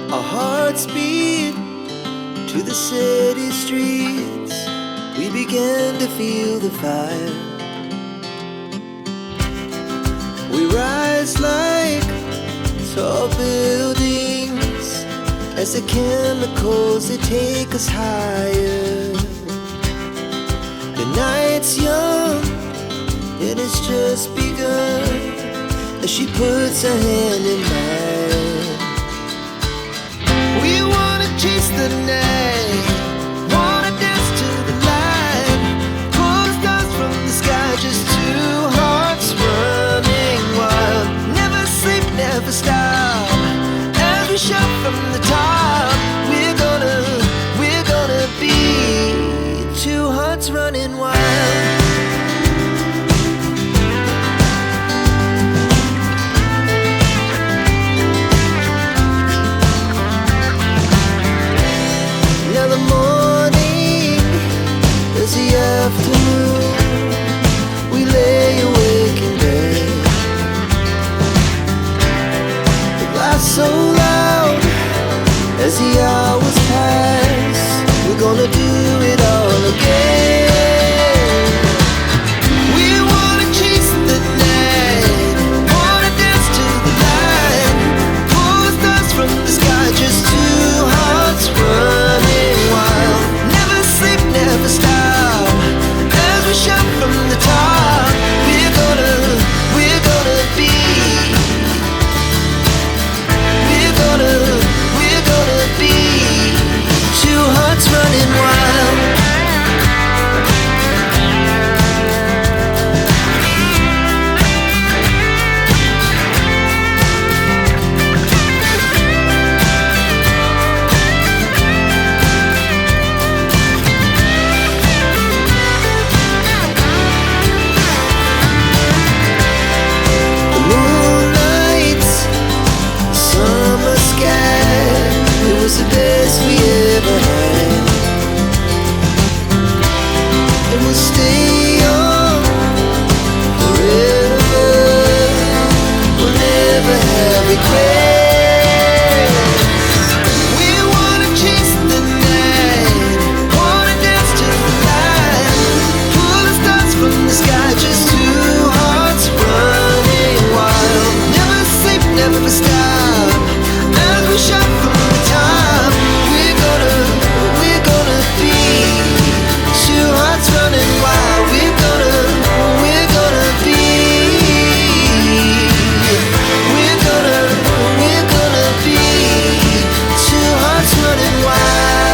Our hearts beat to the city streets. We began to feel the fire. We rise like tall buildings as the chemicals, they take us higher. The night's young and it's just begun as she puts her hand in mine. We wanna chase the night, wanna dance to the light, pull stars from the sky, just two hearts running wild. Never sleep, never stop, as we shout from the top. We're gonna be two hearts running wild. Now the morning is the afternoon. We lay awake in bed. The glass so loud as the hours pass. We're gonna do it all again. We wanna chase the night, wanna dance to the light, pull stars from the sky, just two hearts running wild. Never sleep, never stop, as we shout from the top. We're gonna be. We're gonna be two hearts running wild. The moonlight, summer sky, it was the best we ever had. And we'll stay on forever. We'll never have regrets. We wanna chase the night, wanna dance to the light, pull the stars from the sky, just two hearts running wild. Never sleep, never stop, as we shout from the top. We're gonna be two hearts running wild. We're gonna be. We're gonna be two hearts running wild.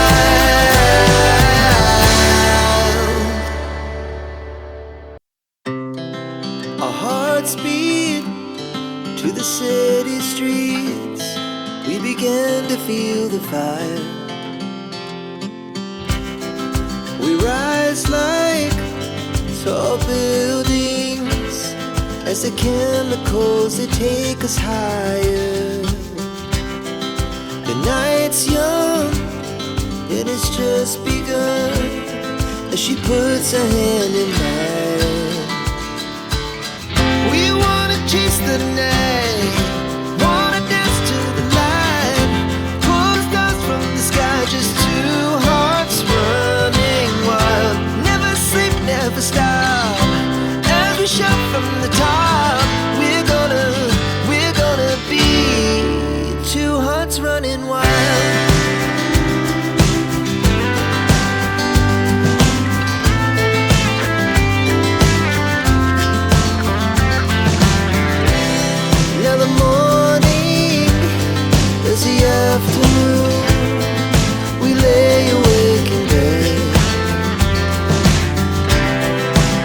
Our hearts beat to the city streets. We began to feel the fire. We rise like tall buildings as the chemicals, they take us higher. The night's young and it's just begun as she puts her hand in mine. We wanna chase the night, wanna dance to the light, pull stars from the sky, just two hearts running wild. Never sleep, never stop, as we shout from the top. We're gonna be two hearts running wild. Now the morning is the afternoon. We lay awake in bed.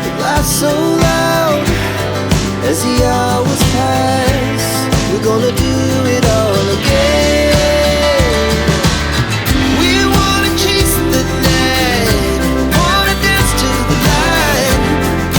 The glass so loud as the